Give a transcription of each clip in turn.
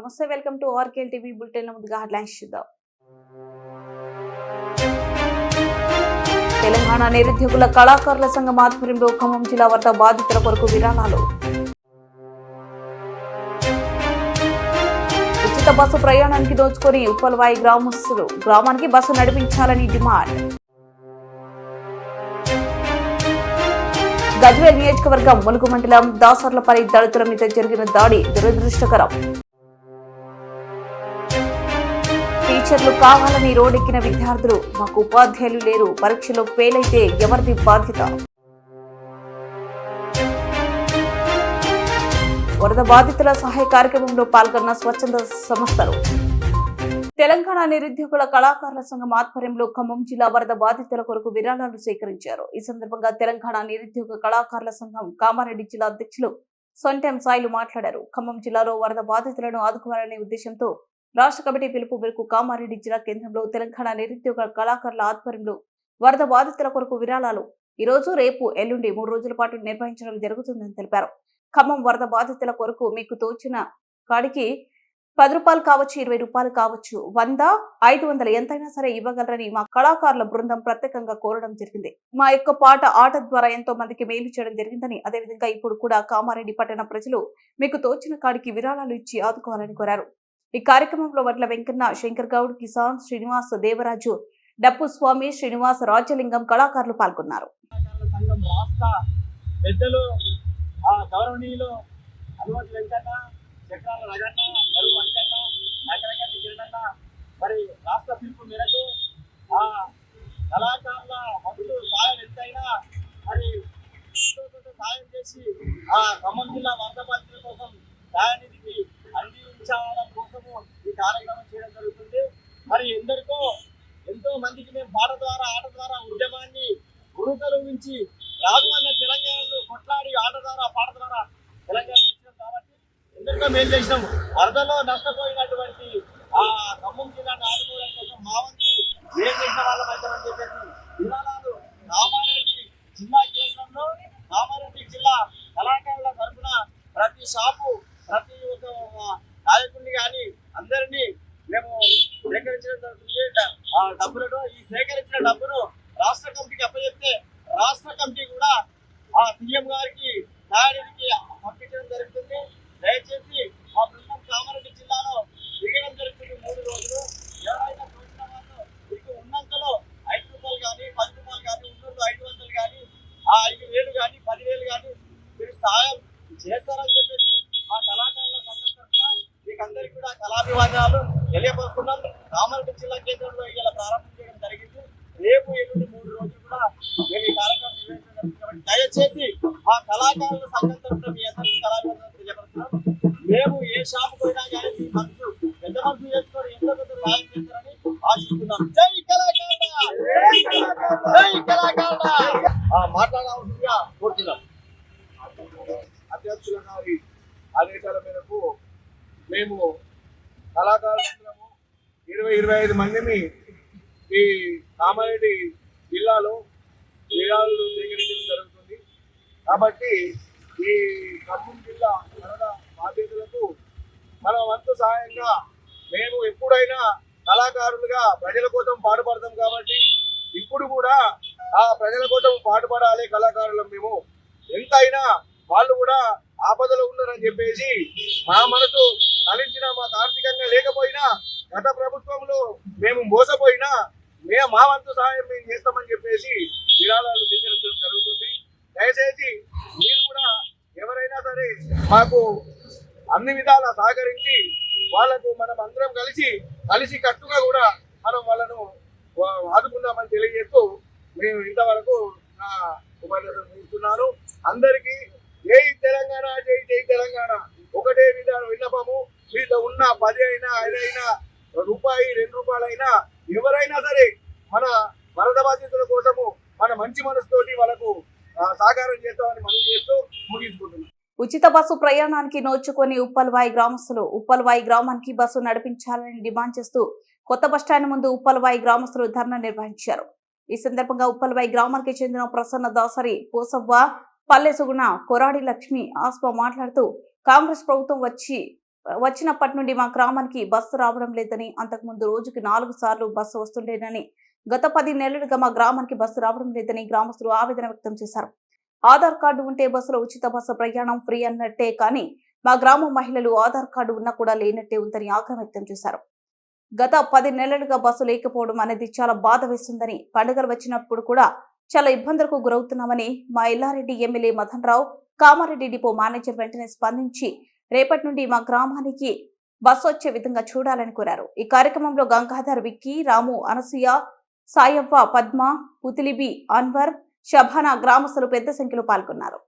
నమస్తే, welcome to ఆర్కేఎల్ TV bulletin. ముందుగా headlines చూద్దాం. తెలంగాణ నిరుద్యోగుల కళాకారుల సంఘం ఆధ్వర్యంలో ఖమ్మం జిల్లా వరద బాధితుల కొరకు విరాళాలు. ఉచిత బస్సు ప్రయాణానికి దోచుకొని ఉప్పల్వాయి గ్రామస్తులు, గ్రామానికి బస్సు నడిపించాలని డిమాండ్. గజ్వేల్ నియోజకవర్గం ములుగు మండలం దాసర్లపల్లి దళితుల మీద జరిగిన దాడి దురదృష్టకరం. టీచర్లు కావాలని రోడ్డెక్కిన విద్యార్థులు, మాకు ఉపాధ్యాయులు లేరు, పరీక్షలో ఫెయిల్ అయితే ఎవరిది బాధ్యత? వరద బాధితుల సహాయ కార్యక్రమంలో పాల్గొన్న స్వచ్ఛంద సంస్థలు. తెలంగాణ నిరుద్యోగుల కళాకారుల సంఘం ఆధ్వర్యంలో ఖమ్మం జిల్లా వరద బాధితుల కొరకు విరాళాలు సేకరించారు. ఈ సందర్భంగా తెలంగాణ నిరుద్యోగ కళాకారుల సంఘం కామారెడ్డి జిల్లా అధ్యక్షులు సొంటెం సాయిలు మాట్లాడారు. ఖమ్మం జిల్లాలో వరద బాధితులను ఆదుకోవాలనే ఉద్దేశంతో రాష్ట్ర కమిటీ పిలుపు మేరకు కామారెడ్డి జిల్లా కేంద్రంలో తెలంగాణ నిరుద్యోగ కళాకారుల ఆధ్వర్యంలో వరద బాధితుల కొరకు విరాళాలు ఈ రోజు, రేపు, ఎల్లుండి 3 రోజుల పాటు నిర్వహించడం జరుగుతుందని తెలిపారు. ఖమ్మం వరద బాధితుల కొరకు మీకు తోచిన కాడికి 10 రూపాయలు కావచ్చు, 20 రూపాయలు కావచ్చు, 100, 500 ఎంతైనా సరే ఇవ్వగలరని మా కళాకారుల బృందం ప్రత్యేకంగా కోరడం జరిగింది. మా యొక్క పాట ఆట ద్వారా ఎంతో మందికి మేలు చేయడం జరిగిందని, అదేవిధంగా ఇప్పుడు కూడా కామారెడ్డి పట్టణ ప్రజలు మీకు తోచిన కాడికి విరాళాలు ఇచ్చి ఆదుకోవాలని కోరారు. ఈ కార్యక్రమంలో వడ్ల వెంకన్న, శంకర్ గౌడ్, కిసాన్, శ్రీనివాస్, దేవరాజు, డప్పు స్వామి, శ్రీనివాస్, రాజ్యలింగం కళాకారులు పాల్గొన్నారు. మరి రాష్ట్ర పిలుపు మేరకు కళాకారుల మందులు సాయం ఎంతైనా మరి సాయం చేసి ఖమ్మం జిల్లా వరద బాధితుల కోసం దయానిధికి అందించడం కోసము ఈ కార్యక్రమం చేయడం జరుగుతుంది. మరి ఎంతో మందికి మేము పాట ద్వారా ఆట ద్వారా ఉద్యమాన్ని గురుకలు నుంచి రాదు అన్న తెలంగాణలో కొట్లాడి ఆట ద్వారా పాట ద్వారా తెలంగాణ తెచ్చినాం కాబట్టి ఎందరికో మేలు చేసినాం. వరదలో నష్టపోయినటువంటి ఖమ్మం జిల్లాను ఆదుకోవడం కోసం మా వంతు ఏం చేసిన వాళ్ళం అవుతామని చెప్పేసి విరాళాలు కామారెడ్డి జిల్లా కేంద్రంలో కామారెడ్డి జిల్లా కళాకారుల తరఫున ప్రతి షాపు, ప్రతి ఒక్క నాయకుడిని కానీ అందరినీ మేము సేకరించడం జరుగుతుంది. డబ్బులను ఈ సేకరించిన డబ్బును రాష్ట్ర కమిటీకి అప్పచెప్తే రాష్ట్ర కమిటీ కూడా సీఎం గారికి దయానిధికి పంపించడం జరుగుతుంది. దయచేసి మా బృందం కామారెడ్డి జిల్లాలో దిగడం జరుగుతుంది 3 రోజులు. ఎవరైనా తోచిన వాళ్ళు మీకు ఉన్నంతలో 5 రూపాయలు కానీ 10 రూపాయలు కానీ ఉన్నోళ్ళు 500 కానీ 5,000 కానీ 10,000 కానీ మీరు సాయం చేస్తారని చెప్పేసి మా కళాకారుల సంఘం తరఫున మీకు అందరికీ కూడా కళాభివాదాలు తెలియపరుస్తున్నాం. కామారెడ్డి జిల్లా కేంద్రంలో ఇలా ప్రారంభం చేయడం జరిగింది. రేపు, ఎల్లుండి 3 రోజులు కూడా మేము ఈ కార్యక్రమం నిర్వహించడం జరుగుతుంది. దయచేసి మా కళాకారుల సంఘం తరఫున మీ అందరికీ కళాభివాదాలు తెలియపరుస్తున్నాం. మేము ఏ షాపు పోయినా కానీ మీ మనసు పెద్ద మనసు చేసుకొని ఎంతో కొంత సాయం చేస్తారని ఆశిస్తున్నాం. జై కళాకారుల, జై కళాకారుల మాట్లాడాల్సిందిగా కోరుతున్నాం. అధ్యక్షుల గారి ఆదేశాల మేరకు మేము కళాకారులందరము 20-25 మందిని ఈ కామారెడ్డి జిల్లాలో విరాళాలు సేకరించడం జరుగుతుంది. కాబట్టి ఈ ఖమ్మం జిల్లా వరద బాధితులకు మన వంతు సహాయంగా మేము ఎప్పుడైనా కళాకారులుగా ప్రజల కోసం పాటుపడతాం కాబట్టి ఇప్పుడు కూడా ప్రజల కోసం పాటుపడాలి కళాకారులు. మేము ఎంతైనా వాళ్ళు కూడా ఆపదలో ఉన్నారని చెప్పేసి మా మనసు కలించిన, మాకు ఆర్థికంగా లేకపోయినా గత ప్రభుత్వంలో మేము మోసపోయినా మా వంతు సహాయం మేము చేస్తామని చెప్పేసి విరాళాలు స్వీకరించడం జరుగుతుంది. దయచేసి మీరు కూడా ఎవరైనా సరే మాకు అన్ని విధాలా సహకరించి వాళ్ళకు మనం అందరం కలిసి కట్టుగా కూడా మనం వాళ్ళను ఆదుకుందామని తెలియజేస్తూ మేము ఇంతవరకు నా ఉపన్యాసం ముగిస్తున్నాను. అందరికీ జై తెలంగాణ, జై జై తెలంగాణ. ఒకటే విన్నపము, మీతో ఉన్న 10 అయినా 5 అయినా రూపాయి 2 రూపాయలు అయినా ఎవరైనా సరే మన వరద బాధితుల కోసము మన మంచి మనసుతోటి వాళ్ళకు సహకారం చేస్తామని మనం చేస్తూ ముగించుకుంటున్నాం. ఉచిత బస్సు ప్రయాణానికి నోచుకొని ఉప్పల్వాయి గ్రామస్తులు ఉప్పల్వాయి గ్రామానికి బస్సు నడిపించాలని డిమాండ్ చేస్తూ కొత్త బస్టాండ్ ముందు ఉప్పల్వాయి గ్రామస్తులు ధర్నా నిర్వహించారు. ఈ సందర్భంగా ఉప్పల్వాయి గ్రామానికి చెందిన ప్రసన్న దాసరి, పోసవ్వ, పల్లె సుగుణ, కొరాడి లక్ష్మి, ఆస్ప మాట్లాడుతూ కాంగ్రెస్ ప్రభుత్వం వచ్చి వచ్చినప్పటి నుండి మా గ్రామానికి బస్సు రావడం లేదని, అంతకుముందు రోజుకి 4 సార్లు బస్సు వస్తుండేనని, గత 10 నెలలుగా మా గ్రామానికి బస్సు రావడం లేదని గ్రామస్తులు ఆవేదన వ్యక్తం చేశారు. ఆధార్ కార్డు ఉంటే బస్సులో ఉచిత బస్సు ప్రయాణం ఫ్రీ అన్నట్టే కానీ మా గ్రామ మహిళలు ఆధార్ కార్డు ఉన్నా కూడా లేనట్టే ఉందని ఆగ్రహం వ్యక్తం చేశారు. గత 10 నెలలుగా బస్సు లేకపోవడం అనేది చాలా బాధ వేస్తుందని, పండుగలు వచ్చినప్పుడు కూడా చాలా ఇబ్బందులకు గురవుతున్నామని మా ఎల్లారెడ్డి ఎమ్మెల్యే మదన్ రావు, కామారెడ్డి డిపో మేనేజర్ వెంటనే స్పందించి రేపటి నుండి మా గ్రామానికి బస్సు వచ్చే విధంగా చూడాలని కోరారు. ఈ కార్యక్రమంలో గంగాధర్, విక్కీ, రాము, అనసూయ, సాయవ్వ, పద్మ, పుతిలిబి, అన్వర్, షబానా గ్రామస్తులు పెద్ద సంఖ్యలో పాల్గొన్నారు.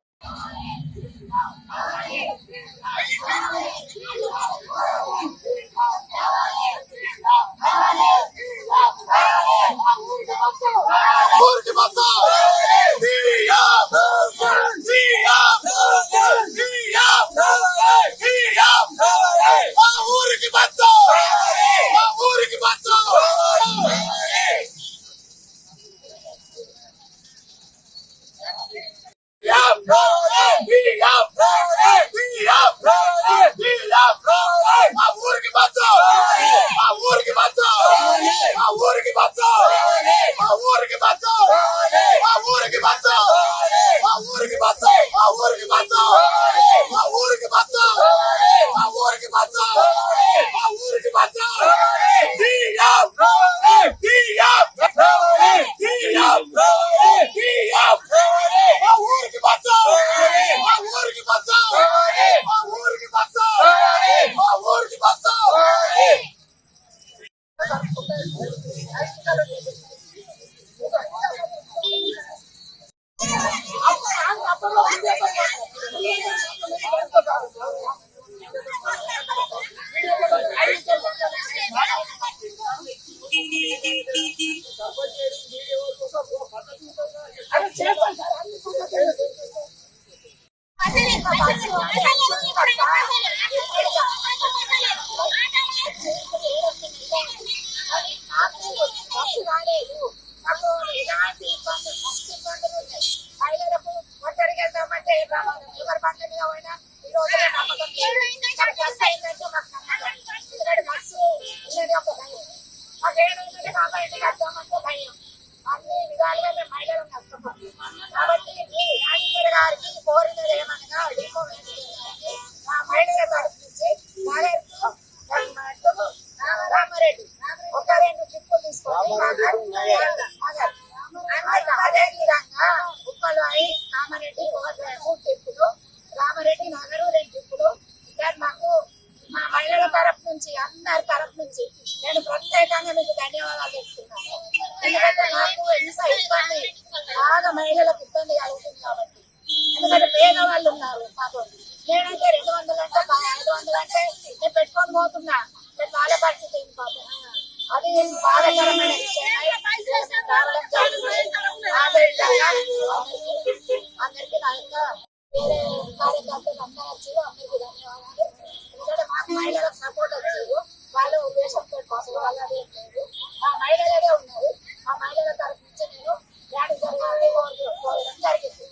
అన్ని విధాలుగా మేము మహిళలు నష్టపోతాం. కాబట్టి రాజేంద్ర గారికి కోరినది ఏమనగా డిపో మా మహిళల తరఫు నుంచి రామారెడ్డి ఒక 2 ట్రిప్పులు తీసుకొని అదే విధంగా ఉప్పలవాయి రామారెడ్డి 3 ట్రిప్పులు, రామారెడ్డి నగరు 2 ట్రిప్పులు. సార్ మాకు మా మహిళల తరఫు నుంచి అందరి తరఫు నుంచి నేను ప్రత్యేకంగా మీకు ధన్యవాదాలు చెప్తున్నాను. ఎందుకంటే నాకు ఎంత ఇబ్బంది, బాగా మహిళలకు ఇబ్బంది కలుగుతుంది కాబట్టి. ఎందుకంటే పేదవాళ్ళు ఉన్నారు పాపం. నేనైతే 200 అంటే 500 అంటే నేను పెట్టుకొని పోతున్నా, వాళ్ళ పరిస్థితి ఏంటి పాపం. అది బాధాకరమైన విషయం. అందరికీ నా యొక్క వేరే కార్యకర్తలు అందరూ వచ్చారు, అందరికీ ధన్యవాదాలు. ఎందుకంటే మాకు మహిళలకు సపోర్ట్ వచ్చారు, వాళ్ళు ఉద్దేశంతో కోసం వాళ్ళు అదే లేదు, మా మహిళలే ఉన్నారు. ఆ మహిళల తరఫు నుంచి నేను ర్యాలీ జరగాలని కోరడం జరిగింది.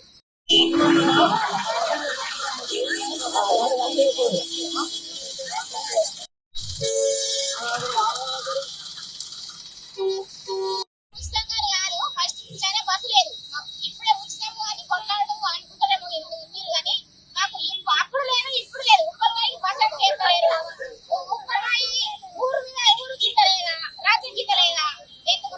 ఎందుకు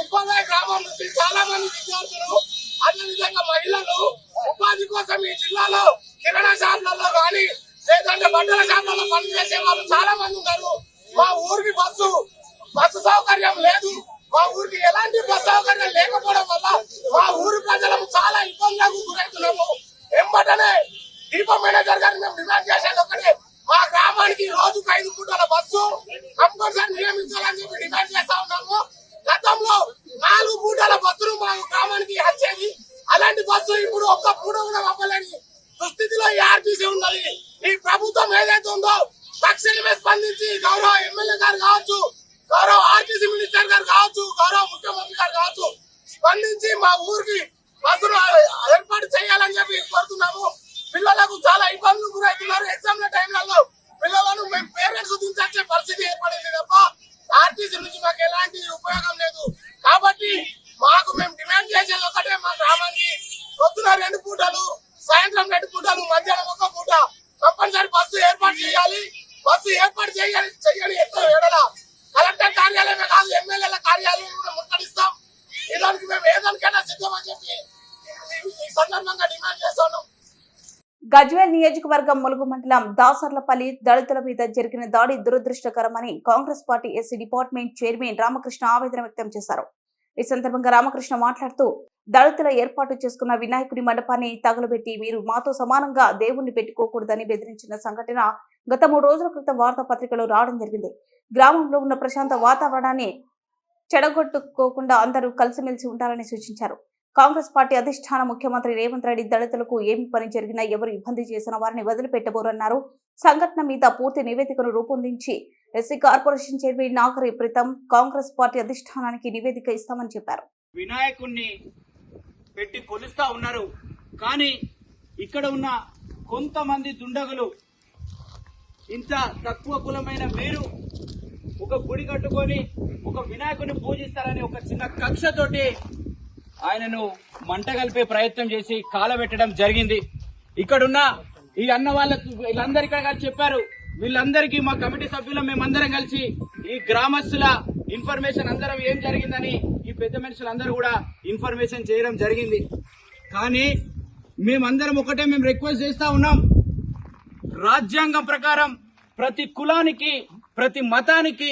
ఉపాధ్యాయ గ్రామం నుంచి చాలా మంది విద్యార్థులు అదేవిధంగా మహిళలు ఉపాధి కోసం ఈ జిల్లాలో కిరాణా షాపులలో కానీ లేదంటే బట్టల షాపులలో పనిచేసే వాళ్ళు చాలా మంది ఉన్నారు. మా ఊరికి బస్సు సౌకర్యం లేదు. మా ఊరికి ఎలాంటి బస్సు సౌకర్యం లేకపోవడం వల్ల మా ఊరి ప్రజలకు చాలా ఇబ్బందులకు గురవుతున్నాము. వెంబటనే డిపో మేనేజర్ గారిని మేము డిమాండ్ చేసేది ఒకటే, మా గ్రామానికి రోజుకు 5 పూటల బస్సు కంపల్సరీ నియమించాలని చెప్పి డిమాండ్ చేస్తా ఉన్నాము. గతంలో 4 పూటల బస్సులు మా గ్రామానికి వచ్చేది. అలాంటి బస్సు ఇప్పుడు ఒక్క పూట కూడా అవ్వలేని దుస్థితిలో ఈ ఆర్టీసీ ఉన్నది. ఈ ప్రభుత్వం ఏదైతే ఉందో తక్షణమే స్పందించి గౌరవ ఎమ్మెల్యే గారు కావచ్చు, గౌరవ ఆర్టీసీ మినిస్టర్ గారు కావచ్చు, గౌరవ ముఖ్యమంత్రి గారు కావచ్చు, స్పందించి మా ఊరికి బస్సులు ఏర్పాటు చేయాలని చెప్పి కోరుతున్నాము. పిల్లలకు చాలా ఇబ్బందులు గురవుతున్నారు. ఎగ్జామ్ల టైంలలో పిల్లలను మేము పేరెంట్స్ దించే పరిస్థితి ఏర్పడింది తప్ప ఆర్టీసీ నుంచి మాకు ఎలాంటి ఉపయోగం లేదు. కాబట్టి మాకు మేము డిమాండ్ చేసేది ఒకటే, మా గ్రామానికి పొద్దున 2 పూటలు, సాయంత్రం 2 పూటలు, మధ్యాహ్నం 1 పూట కంపల్సరీ బస్సు ఏర్పాటు చేయాలి. బస్సు ఏర్పాటు చేయని ఎంతో ఎడల కలెక్టర్ కార్యాలయమే కాదు ఎమ్మెల్యేల కార్యాలయం కూడా ముట్టడిస్తాం. దానికి మేము ఏదానికైనా సిద్ధమని చెప్పి ఈ సందర్భంగా డిమాండ్ చేస్తున్నాం. గజ్వేల్ నియోజకవర్గం ములుగు మండలం దాసర్లపల్లి దళితుల మీద జరిగిన దాడి దురదృష్టకరమని Congress party SC department chairman Ramakrishna ఆవేదన వ్యక్తం చేశారు. ఈ సందర్భంగా రామకృష్ణ మాట్లాడుతూ, దళితుల ఏర్పాటు చేసుకున్న వినాయకుడి మండపాన్ని తగలబెట్టి మీరు మాతో సమానంగా దేవుణ్ణి పెట్టుకోకూడదని బెదిరించిన సంఘటన గత 3 రోజుల క్రితం వార్తాపత్రికలో రావడం జరిగింది. గ్రామంలో ఉన్న ప్రశాంత వాతావరణాన్ని చెడగొట్టుకోకుండా అందరూ కలిసిమెలిసి ఉండాలని సూచించారు. కాంగ్రెస్ పార్టీ అధిష్టాన ముఖ్యమంత్రి రేవంత్ రెడ్డి దళితులకు ఏమి పని జరిగినా ఎవరు ఇబ్బంది చేసిన వారిని వదిలిపెట్టబోరన్నారు. సంఘటన మీద పూర్తి నివేదికను రూపొందించి SC corporation chairman Nagari Preetham Congress party అధిష్టానానికి నివేదిక ఇస్తామని చెప్పారు. వినాయకుణ్ణి పెట్టి కొలుస్తా ఉన్నారు. కానీ ఇక్కడ ఉన్న కొంతమంది దుండగులు ఇంత తక్కువ కులమైన మీరు ఒక గుడి కట్టుకొని ఒక వినాయకుడిని పూజిస్తారని ఒక చిన్న కక్షతోటి ఆయనను మంట కలిపే ప్రయత్నం చేసి కాలబెట్టడం జరిగింది. ఇక్కడున్న ఈ అన్న వీళ్ళందరూ ఇక్కడ కలిసి చెప్పారు. వీళ్ళందరికీ మా కమిటీ సభ్యులు మేమందరం కలిసి ఈ గ్రామస్తుల ఇన్ఫర్మేషన్ అందరం ఏం జరిగిందని ఈ పెద్ద మనుషులందరూ కూడా ఇన్ఫర్మేషన్ చేయడం జరిగింది. కానీ మేమందరం ఒకటే మేము రిక్వెస్ట్ చేస్తా ఉన్నాం, రాజ్యాంగం ప్రకారం ప్రతి కులానికి ప్రతి మతానికి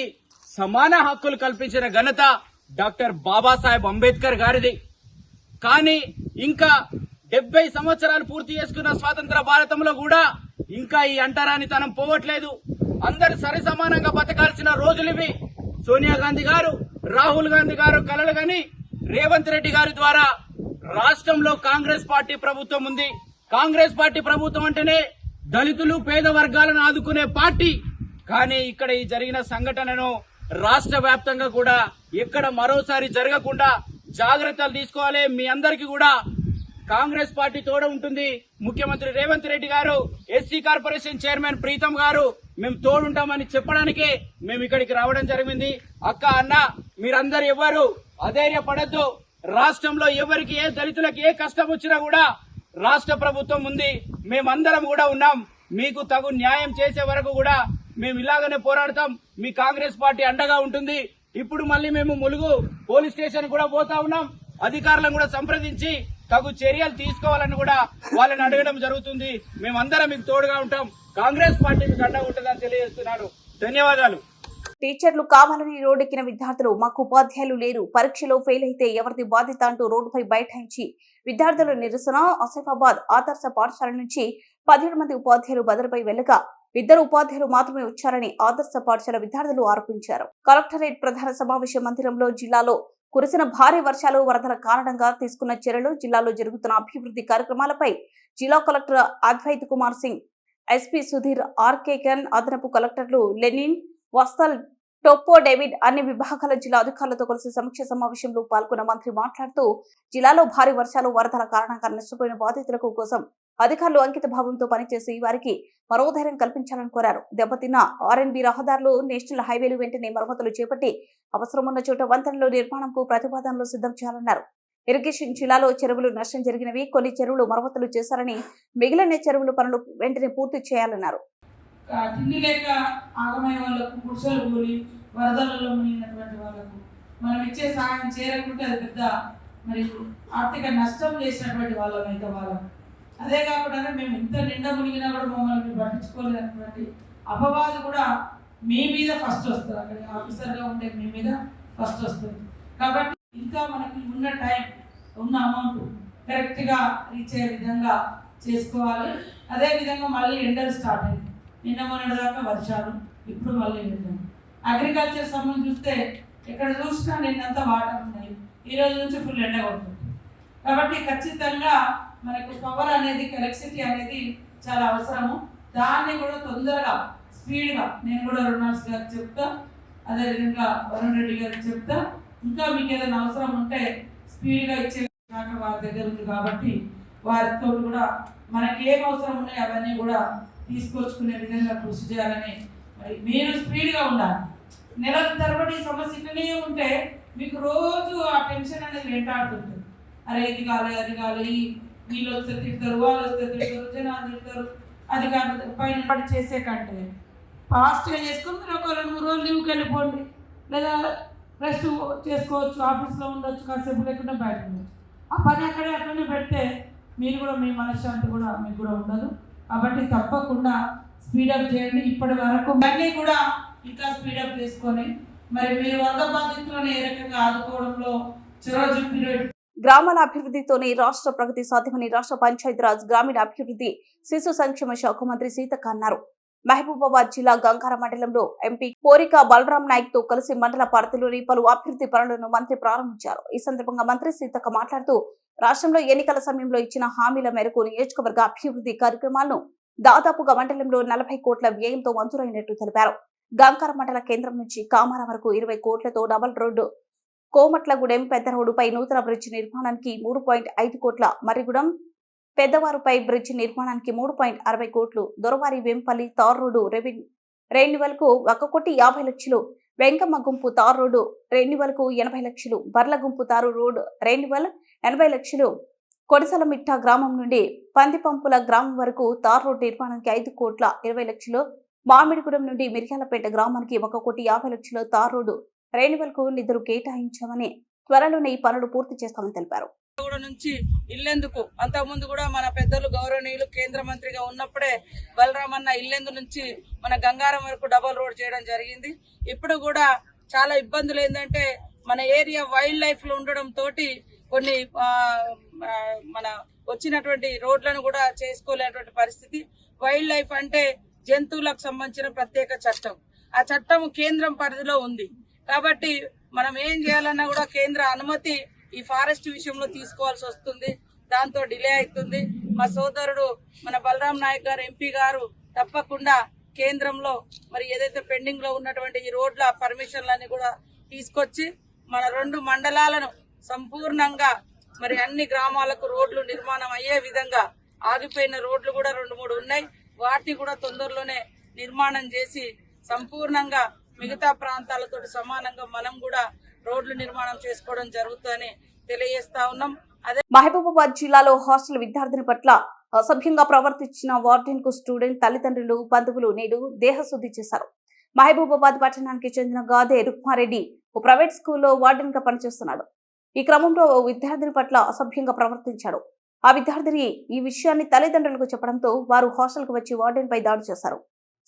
సమాన హక్కులు కల్పించిన ఘనత డాక్టర్ బాబాసాహెబ్ అంబేద్కర్ గారిది. కానీ ఇంకా 70 సంవత్సరాలు పూర్తి చేసుకున్న స్వాతంత్ర భారతంలో కూడా ఇంకా ఈ అంటరానితనం పోవట్లేదు. అందరు సరి సమానంగా బతకాల్సిన రోజులు ఇవి. సోనియా గాంధీ గారు, రాహుల్ గాంధీ గారు కలలు గాని రేవంత్ రెడ్డి గారి ద్వారా రాష్ట్రంలో కాంగ్రెస్ పార్టీ ప్రభుత్వం ఉంది. కాంగ్రెస్ పార్టీ ప్రభుత్వం అంటేనే దళితులు పేద వర్గాలను ఆదుకునే పార్టీ. కానీ ఇక్కడ ఈ జరిగిన సంఘటనను రాష్ట్ర వ్యాప్తంగా కూడా ఎక్కడ మరోసారి జరగకుండా జాగ్రత్తలు తీసుకోవాలి. మీ అందరికీ కూడా కాంగ్రెస్ పార్టీ తోడ ఉంటుంది. ముఖ్యమంత్రి రేవంత్ రెడ్డి గారు, ఎస్సీ కార్పొరేషన్ చైర్మన్ ప్రీతం గారు మేము తోడుంటామని చెప్పడానికే మేము ఇక్కడికి రావడం జరిగింది. అక్క, అన్న, మీరందరూ ఎవరు అధైర్యపడద్దు. రాష్ట్రంలో ఎవరికి ఏ దళితులకు ఏ కష్టం వచ్చినా కూడా రాష్ట్ర ప్రభుత్వం ఉంది. మేమందరం కూడా ఉన్నాం. మీకు తగు న్యాయం చేసే వరకు కూడా మేము ఇలాగనే పోరాడతాం. మీ కాంగ్రెస్ పార్టీ అండగా ఉంటుంది. ఇప్పుడు మళ్ళీ మేము ములుగు పోలీస్ స్టేషన్ కూడా పోతా ఉన్నాం. అధికారులను కూడా సంప్రదించి తగు చర్యలు తీసుకోవాలని కూడా వాళ్ళని అడగడం జరుగుతుంది. మేమందరం మీకు తోడుగా ఉంటాం. కాంగ్రెస్ పార్టీ మీకు అండగా ఉంటుందని తెలియజేస్తున్నారు. ధన్యవాదాలు. టీచర్లు కావాలని రోడ్డెక్కిన విద్యార్థులు మాకు ఉపాధ్యాయులు లేరు, పరీక్షలో ఫెయిల్ అయితే ఎవరిది బాధ్యత అంటూ రోడ్డుపై బైఠాయించి విద్యార్థుల నిరసన. ఆసిఫాబాద్ ఆదర్శ పాఠశాల నుంచి 17 మంది ఉపాధ్యాయులు బదిలీపై వెళ్లగా 2 ఉపాధ్యాయులు మాత్రమే వచ్చారని ఆదర్శ పాఠశాల విద్యార్థులు ఆరోపించారు. కలెక్టరేట్ ప్రధాన సమావేశ మందిరంలో జిల్లాలో కురిసిన భారీ వర్షాలు, వరదల కారణంగా తీసుకున్న చర్యలు, జిల్లాలో జరుగుతున్న అభివృద్ధి కార్యక్రమాలపై జిల్లా కలెక్టర్ అద్వైత్ కుమార్ సింగ్, ఎస్పీ సుధీర్, ఆర్కేకన్, అదనపు కలెక్టర్లు లెనిన్, వస్తల్, టొప్పో డేవిడ్ అన్ని విభాగాల జిల్లా అధికారులతో కలిసి సమీక్ష సమావేశంలో పాల్గొన్న మంత్రి మాట్లాడుతూ, జిల్లాలో భారీ వర్షాలు, వరదల కారణంగా నష్టపోయిన బాధితులకు కోసం అధికారులు అంకిత భావంతో పనిచేసి వారికి మనోధైర్యం కల్పించాలని కోరారు. దెబ్బతిన్న ఆర్ఎన్బి రహదారులు, నేషనల్ హైవేలు వెంటనే మరమ్మతులు చేపట్టి అవసరమున్న చోట వంతెనల నిర్మాణంకు ప్రతిపాదనలు సిద్ధం చేయాలన్నారు. ఇరిగేషన్ జిల్లాలో చెరువులు నష్టం జరిగినవి, కొన్ని చెరువులు మరమ్మతులు చేశారని, మిగిలిన చెరువుల పనులు వెంటనే పూర్తి చేయాలన్నారు. తిండి లేక ఆగమయ్యే వాళ్ళకు, గుడిసెలు కూలి వరదలలో మునిగినటువంటి వాళ్ళకు మనం ఇచ్చే సహాయం చేరకుంటే అది పెద్ద మరి ఆర్థిక నష్టం చేసినటువంటి వాళ్ళం మిగతా వాళ్ళం. అదే కాకుండా మేము ఇంత నిండా మునిగినా కూడా మమ్మల్ని పట్టించుకోలేనటువంటి అపవాదు కూడా మీ మీద ఫస్ట్ వస్తుంది. అక్కడ ఆఫీసర్గా ఉండే మీ మీద ఫస్ట్ వస్తుంది. కాబట్టి ఇంకా మనకి ఉన్న టైం ఉన్న అమౌంట్ కరెక్ట్గా రీచ్ అయ్యే విధంగా చేసుకోవాలి. అదేవిధంగా మళ్ళీ ఎండలు స్టార్ట్ అయింది. నిన్న మొన్నటి దాకా వర్షాలు, ఇప్పుడు మళ్ళీ ఎండలు. అగ్రికల్చర్ సంబంధం చూస్తే ఎక్కడ చూసినా నిన్నంతా వాటర్ ఉన్నాయి, ఈ రోజు నుంచి ఫుల్ ఎండ కొడుతుంది. కాబట్టి ఖచ్చితంగా మనకు పవర్ అనేది, ఎలక్ట్రిసిటీ అనేది చాలా అవసరము. దాన్ని కూడా తొందరగా స్పీడ్గా నేను కూడా రుణాల్స్ గారికి చెప్తా, అదేవిధంగా వరుణ్ రెడ్డి గారికి చెప్తా. ఇంకా మీకు ఏదైనా అవసరం ఉంటే స్పీడ్గా ఇచ్చే శాఖ వారి దగ్గర ఉంది కాబట్టి వారితో కూడా మనకి ఏం అవసరం ఉన్నాయో అవన్నీ కూడా తీసుకొచ్చుకునే విధంగా కృషి చేయాలని. మరి మీరు స్పీడ్గా ఉండాలి. నెలల తరబడి సమస్యలనే ఉంటే మీకు రోజు ఆ టెన్షన్ అనేది వెంటాడుతుంటుంది. అరే ఇది కాలే, అది కాలే, వీళ్ళు వస్తే తిడతారు, వాళ్ళు వస్తే తిడతారు, జనాలు తిడతారు, అది కాదు పైన చేసే కంటే ఫాస్ట్గా చేసుకొని మీరు ఒక 2-3 రోజులు లీవ్కి వెళ్ళిపోండి, లేదా రెస్ట్ చేసుకోవచ్చు, ఆఫీస్లో ఉండొచ్చు, కాసేపు లేకుండా బయట ఉండొచ్చు. ఆ పని అక్కడే అట్లనే పెడితే మీరు కూడా మీ మనశ్శాంతి కూడా మీకు కూడా ఉండదు. కాబట్టి తప్పకుండా స్పీడప్ చేయండి. ఇప్పటి వరకు అన్నీ కూడా ఇంకా స్పీడప్ చేసుకొని మరి మీరు వరద బాధితులను ఏ రకంగా ఆదుకోవడంలో చొరవ చూపిన గ్రామాల అభివృద్ధితోనే రాష్ట్ర ప్రగతి సాధ్యమని రాష్ట్ర పంచాయతీరాజ్ గ్రామీణాభివృద్ధి శిశు సంక్షేమ శాఖ మంత్రి సీతక్క అన్నారు. మహబూబాబాద్ జిల్లా గంగార మండలంలో ఎంపీ కోరిక బలరాం నాయక్ తో కలిసి మండల పరిధిలోని పలు అభివృద్ధి పనులను మంత్రి ప్రారంభించారు. ఈ సందర్భంగా మంత్రి సీతక్క మాట్లాడుతూ రాష్ట్రంలో ఎన్నికల సమయంలో ఇచ్చిన హామీల మేరకు నియోజకవర్గ అభివృద్ధి కార్యక్రమాలను దాదాపుగా మండలంలో 40 కోట్ల వ్యయంతో మంజూరైనట్టు తెలిపారు. గంగార మండల కేంద్రం నుంచి కామార వరకు 20 కోట్లతో డబుల్ రోడ్డు, కోమట్లగూడెం పెద్ద రోడ్డుపై నూతన బ్రిడ్జి నిర్మాణానికి 3.5 కోట్ల, మర్రిగూడెం పెద్దవారుపై బ్రిడ్జి నిర్మాణానికి 3.60 కోట్లు, దొరవారి వెంపల్లి తార్ రోడ్డు రెన్యువల్కు 1,50 లక్షలు, వెంకమ్మ గుంపు తార్ రోడ్డు రెన్యువల్కు 80 లక్షలు, బర్ల గుంపు తారు రోడ్డు రెన్యువల్ 80 లక్షలు, కొడిసలమిట్ట గ్రామం నుండి పందిపంపుల గ్రామం వరకు తార్ రోడ్డు నిర్మాణానికి 5,20 లక్షలు, మామిడిగూడెం నుండి మిర్యాలపేట గ్రామానికి 1,50 లక్షలు తార్ రోడ్డు రెన్యువల్కు నిధులు కేటాయించామని, త్వరలోనే ఈ పనులు పూర్తి చేస్తామని తెలిపారు. నుంచి ఇల్లెందుకు అంతకుముందు కూడా మన పెద్దలు గౌరవనీయులు కేంద్ర మంత్రిగా ఉన్నప్పుడే బలరామన్న ఇల్లెందు నుంచి మన గంగారం వరకు డబల్ రోడ్ చేయడం జరిగింది. ఇప్పుడు కూడా చాలా ఇబ్బందులు ఏంటంటే మన ఏరియా వైల్డ్ లైఫ్ లో ఉండడం తోటి కొన్ని మన వచ్చినటువంటి రోడ్లను కూడా చేసుకోలేనటువంటి పరిస్థితి. వైల్డ్ లైఫ్ అంటే జంతువులకు సంబంధించిన ప్రత్యేక చట్టం, ఆ చట్టం కేంద్రం పరిధిలో ఉంది. కాబట్టి మనం ఏం చేయాలన్నా కూడా కేంద్ర అనుమతి ఈ ఫారెస్ట్ విషయంలో తీసుకోవాల్సి వస్తుంది. దాంతో డిలే అవుతుంది. మా సోదరుడు మన బలరాం నాయక్ గారు ఎంపీ గారు తప్పకుండా కేంద్రంలో మరి ఏదైతే పెండింగ్ లో ఉన్నటువంటి ఈ రోడ్ల పర్మిషన్లన్నీ కూడా తీసుకొచ్చి మన 2 మండలాలను సంపూర్ణంగా మరి అన్ని గ్రామాలకు రోడ్లు నిర్మాణం అయ్యే విధంగా, ఆగిపోయిన రోడ్లు కూడా 2-3 ఉన్నాయి, వాటిని కూడా తొందరలోనే నిర్మాణం చేసి సంపూర్ణంగా మిగతా ప్రాంతాలతో సమానంగా మనం కూడా రోడ్లు నిర్మాణం చేసుకోవడం జరుగుతుందని తెలియజేస్తా ఉన్నాం. అదే మహబూబాబాద్ జిల్లాలో హాస్టల్ విద్యార్థిని పట్ల అసభ్యంగా ప్రవర్తించిన వార్డెన్ కు స్టూడెంట్ తల్లిదండ్రులు, బంధువులు నేడు దేహశుద్ధి చేశారు. మహబూబాబాద్ పట్టణానికి చెందిన గాదే రుక్మారెడ్డి ఓ ప్రైవేట్ స్కూల్లో వార్డెన్ గా పనిచేస్తున్నాడు. ఈ క్రమంలో ఓ విద్యార్థిని పట్ల అసభ్యంగా ప్రవర్తించాడు. ఆ విద్యార్థిని ఈ విషయాన్ని తల్లిదండ్రులకు చెప్పడంతో వారు హాస్టల్ కు వచ్చి వార్డెన్ పై దాడి చేశారు.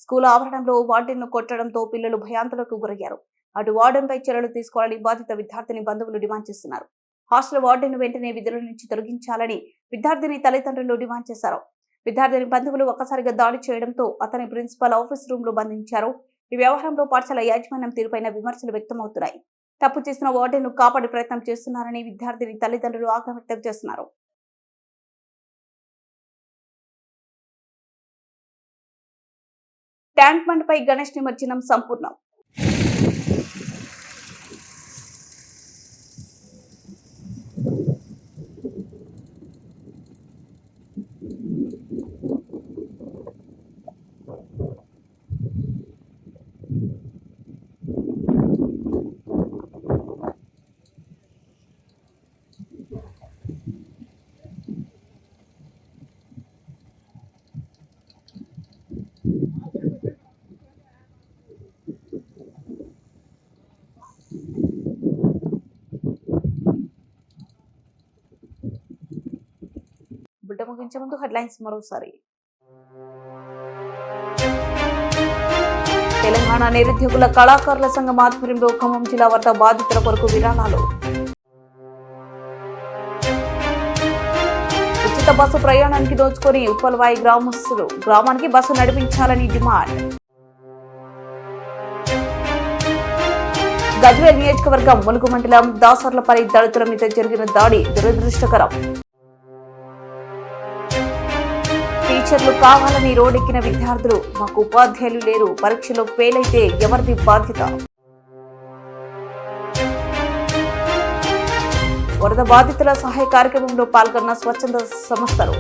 స్కూల్ ఆవరణలో వార్డెన్ ను కొట్టడంతో పిల్లలు భయాందోళనకు గురయ్యారు. అటు వార్డెన్ పై చర్యలు తీసుకోవాలని బాధిత విద్యార్థిని బంధువులు డిమాండ్ చేస్తున్నారు. హాస్టల్ వార్డెన్ వెంటనే విధుల నుంచి తొలగించాలని విద్యార్థిని తల్లిదండ్రులు డిమాండ్ చేశారు. విద్యార్థిని బంధువులు ఒక్కసారిగా దాడి చేయడంతో అతని ప్రిన్సిపల్ ఆఫీస్ రూమ్ లో బంధించారు. ఈ వ్యవహారంలో పాఠశాల యాజమాన్యం తీరుపైన విమర్శలు వ్యక్తమవుతున్నాయి. తప్పు చేసిన వార్డెన్ ను కాపాడే ప్రయత్నం చేస్తున్నారని విద్యార్థిని తల్లిదండ్రులు ఆగ్రహం వ్యక్తం చేస్తున్నారు. ట్యాంక్ బండ్ పై గణేష్ నిమజ్జనం సంపూర్ణం. బిడ్డ ముగించే ముందు హెడ్లైన్స్ మరోసారి. తెలంగాణ నిరుద్యోగుల కళాకారుల సంఘం ఆధ్వర్యంలో ఖమ్మం జిల్లా వరద బాధితుల కొరకు విరాళాలు. ఉచిత బస్సు ప్రయాణానికి దోచుకొని ఉప్పల్వాయి గ్రామస్తులు గ్రామానికి బస్సు నడిపించాలని డిమాండ్. గజ్వేల్ నియోజకవర్గం ములుగు మండలం దాసర్లపల్లి దళితుల మీద జరిగిన దాడి దురదృష్టకరం. టీచర్లు కావాలని రోడ్డెక్కిన విద్యార్థులు మాకు ఉపాధ్యాయులు లేరు, పరీక్షలో ఫెయిల్ అయితే ఎవరిది బాధ్యత. వరద బాధితుల సహాయ కార్యక్రమంలో పాల్గొన్న స్వచ్ఛంద సంస్థలు.